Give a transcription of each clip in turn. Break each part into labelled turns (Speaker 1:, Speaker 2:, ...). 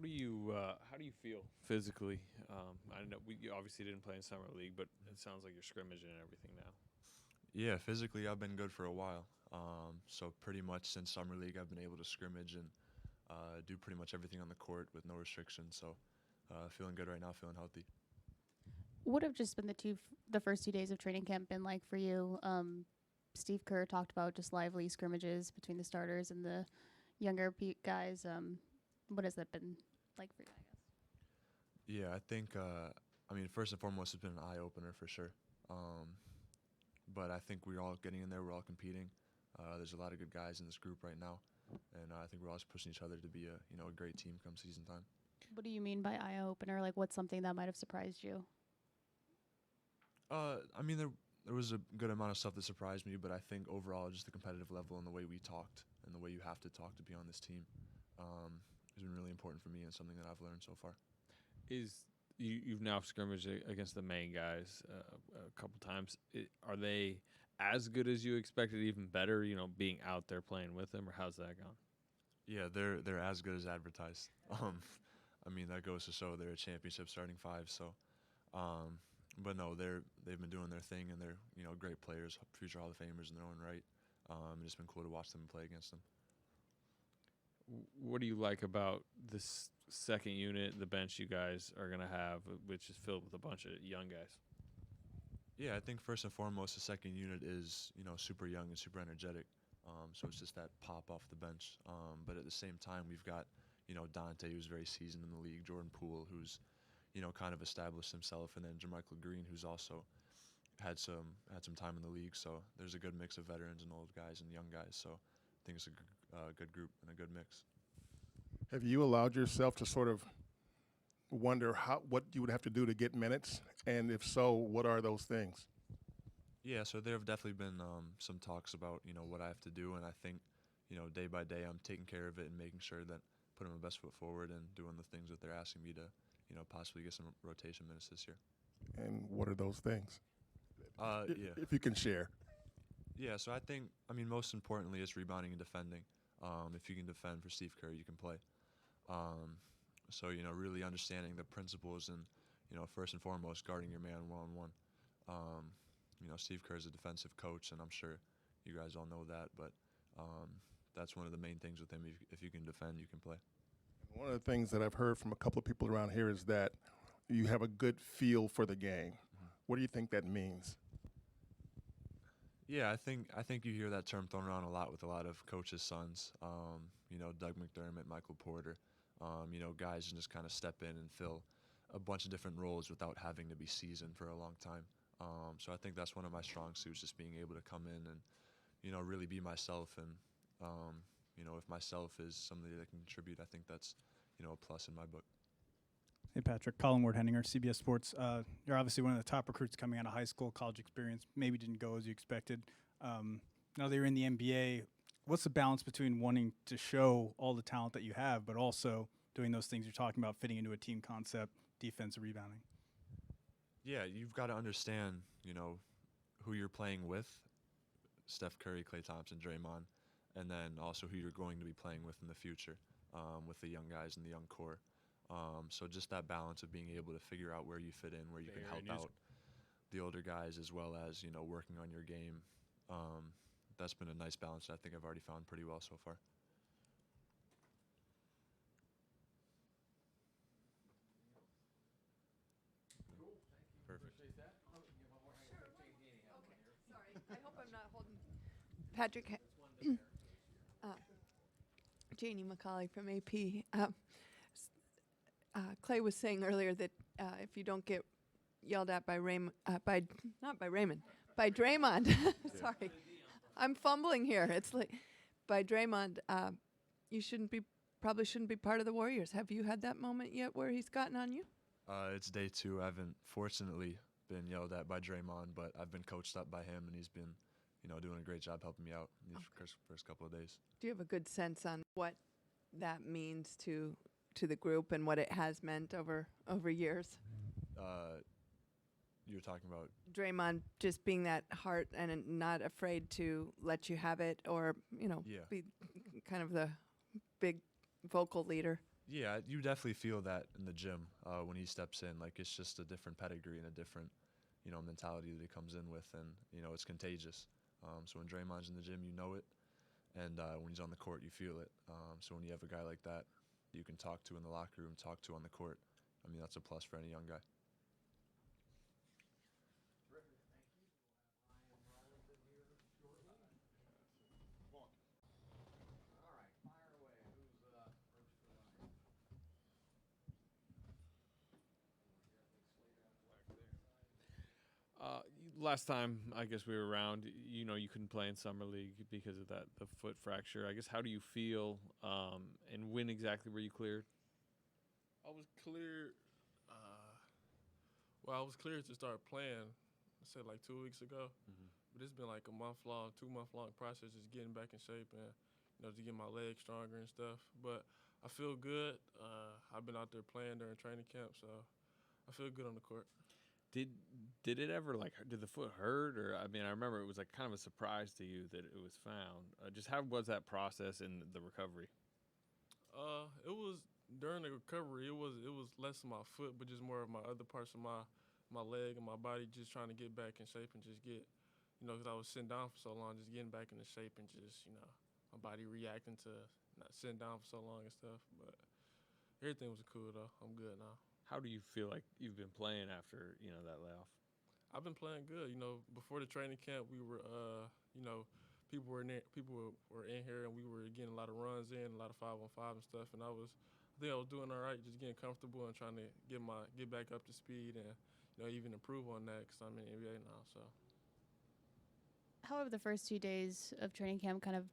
Speaker 1: how do you feel physically? I know you obviously didn't play in summer league, but it sounds like you're scrimmaging and everything now.
Speaker 2: Yeah, physically I've been good for a while. So pretty much since summer league I've been able to scrimmage and do pretty much everything on the court with no restrictions. So feeling good right now, feeling healthy.
Speaker 3: What have just been the first 2 days of training camp been like for you? Steve Kerr talked about just lively scrimmages between the starters and the younger guys. What has that been like for you? I guess.
Speaker 2: Yeah, I think I mean first and foremost it's been an eye opener for sure. But I think we're all getting in there. We're all competing. There's a lot of good guys in this group right now, and I think we're all just pushing each other to be a great team come season time.
Speaker 3: What do you mean by eye opener? Like, what's something that might have surprised you?
Speaker 2: I mean there was a good amount of stuff that surprised me, but I think overall just the competitive level and the way we talked and the way you have to talk to be on this team has been really important for me and something that I've learned so far.
Speaker 1: You've now scrimmaged against the main guys a couple times. Are they as good as you expected? Even better, being out there playing with them, or how's that gone?
Speaker 2: Yeah, they're as good as advertised. I mean that goes to show they're a championship starting five. So, but no, they've been doing their thing and they're great players, future Hall of Famers in their own right. It's been cool to watch them play against them.
Speaker 1: What do you like about this second unit, the bench you guys are going to have, which is filled with a bunch of young guys?
Speaker 2: Yeah, I think first and foremost, the second unit is super young and super energetic. So it's just that pop off the bench. But at the same time, we've got Dante, who's very seasoned in the league, Jordan Poole, who's kind of established himself, and then Jermichael Green, who's also had some time in the league. So there's a good mix of veterans and old guys and young guys. So I think it's a good group and a good mix.
Speaker 4: Have you allowed yourself to sort of wonder what you would have to do to get minutes? And if so, what are those things?
Speaker 2: Yeah, so there have definitely been some talks about what I have to do, and I think day by day I'm taking care of it and making sure that putting my best foot forward and doing the things that they're asking me to possibly get some rotation minutes this year.
Speaker 4: And what are those things?
Speaker 2: Yeah.
Speaker 4: If you can share.
Speaker 2: Yeah, so I think, most importantly, it's rebounding and defending. If you can defend for Steve Kerr, you can play. So, really understanding the principles and, first and foremost, guarding your man one-on-one. Steve Kerr is a defensive coach, and I'm sure you guys all know that, but that's one of the main things with him. If you can defend, you can play.
Speaker 4: One of the things that I've heard from a couple of people around here is that you have a good feel for the game. Mm-hmm. What do you think that means?
Speaker 2: Yeah, I think you hear that term thrown around a lot with a lot of coaches' sons. Doug McDermott, Michael Porter. Guys can just kind of step in and fill a bunch of different roles without having to be seasoned for a long time. So I think that's one of my strong suits, just being able to come in and really be myself. And if myself is somebody that can contribute, I think that's a plus in my book.
Speaker 5: Hey, Patrick. Colin Ward-Henninger, CBS Sports. You're obviously one of the top recruits coming out of high school. College experience maybe didn't go as you expected. Now that you're in the NBA, what's the balance between wanting to show all the talent that you have, but also doing those things you're talking about, fitting into a team concept, defensive rebounding?
Speaker 2: Yeah, you've got to understand, who you're playing with, Steph Curry, Klay Thompson, Draymond, and then also who you're going to be playing with in the future, with the young guys and the young core. So just that balance of being able to figure out where you fit in, where you can help out the older guys as well as, working on your game. That's been a nice balance that I think I've already found pretty well so far. Perfect.
Speaker 6: Sorry, I hope I'm not holding. Patrick, Janie McCauley from AP. Clay was saying earlier that if you don't get yelled at by Draymond. Sorry, I'm fumbling here. It's like by Draymond, you probably shouldn't be part of the Warriors. Have you had that moment yet where he's gotten on you?
Speaker 2: It's day 2. I haven't fortunately been yelled at by Draymond, but I've been coached up by him, and he's been, doing a great job helping me out in these first couple of days.
Speaker 6: Do you have a good sense on what that means to the group and what it has meant over years?
Speaker 2: You're talking about
Speaker 6: Draymond just being that heart and not afraid to let you have it, or be kind of the big vocal leader.
Speaker 2: Yeah, you definitely feel that in the gym when he steps in. Like, it's just a different pedigree and a different, mentality that he comes in with, and it's contagious. So when Draymond's in the gym, you know it, and when he's on the court, you feel it. So when you have a guy like that you can talk to in the locker room, talk to on the court, I mean, that's a plus for any young guy.
Speaker 1: Last time I guess we were around, you couldn't play in summer league because of the foot fracture. I guess how do you feel, and when exactly were you cleared?
Speaker 7: I was cleared. I was cleared to start playing. I said like 2 weeks ago, but it's been like a 2-month long process, just getting back in shape and to get my legs stronger and stuff. But I feel good. I've been out there playing during training camp, so I feel good on the court.
Speaker 1: Did it ever did the foot hurt, or I mean I remember it was like kind of a surprise to you that it was found. Just how was that process in the recovery?
Speaker 7: It was during the recovery. It was less of my foot, but just more of my other parts of my leg and my body, just trying to get back in shape and just get, because I was sitting down for so long, just getting back into shape and just my body reacting to not sitting down for so long and stuff. But everything was cool though. I'm good now.
Speaker 1: How do you feel like you've been playing after that layoff?
Speaker 7: I've been playing good. Before the training camp, we were, people were in here, and we were getting a lot of runs in, a lot of 5-on-5 and stuff. And I think I was doing all right, just getting comfortable and trying to get back up to speed and even improve on that because I'm in the NBA now. So.
Speaker 3: How have the first 2 days of training camp kind of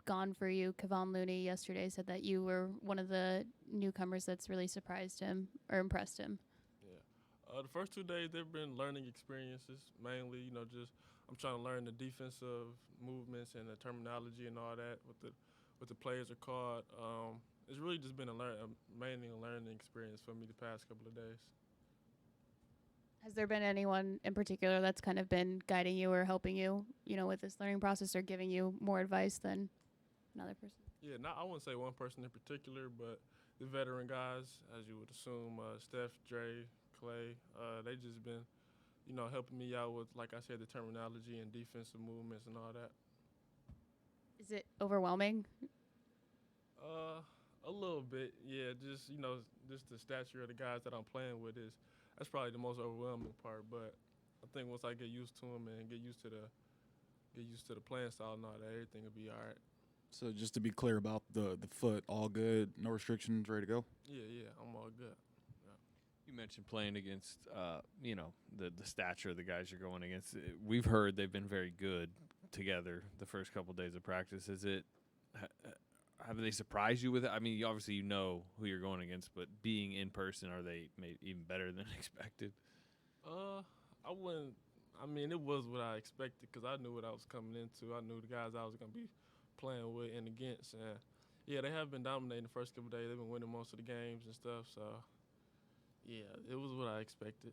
Speaker 3: gone for you? Kevon Looney yesterday said that you were one of the newcomers that's really surprised him or impressed him.
Speaker 7: Yeah. The first 2 days, they've been learning experiences, mainly, just I'm trying to learn the defensive movements and the terminology and all that, what the players are called. It's really just been mainly a learning experience for me the past couple of days.
Speaker 3: Has there been anyone in particular that's kind of been guiding you or helping you, with this learning process or giving you more advice than another person?
Speaker 7: Yeah, I wouldn't say one person in particular, but the veteran guys, as you would assume, Steph, Dre, Clay, they just been, helping me out with, like I said, the terminology and defensive movements and all that.
Speaker 3: Is it overwhelming?
Speaker 7: A little bit, yeah. Just just the stature of the guys that I'm playing with that's probably the most overwhelming part. But I think once I get used to them and get used to the playing style and all that, everything will be all right.
Speaker 8: So just to be clear about the foot, all good, no restrictions, ready to go?
Speaker 7: Yeah, I'm all good. Yeah.
Speaker 1: You mentioned playing against, the stature of the guys you're going against. We've heard they've been very good together the first couple of days of practice. Have they surprised you with it? I mean, obviously you know who you're going against, but being in person, are they maybe even better than expected?
Speaker 7: I wouldn't. I mean, it was what I expected because I knew what I was coming into. I knew the guys I was going to be playing with and against. And, yeah, they have been dominating the first couple of days. They've been winning most of the games and stuff. So, yeah, it was what I expected.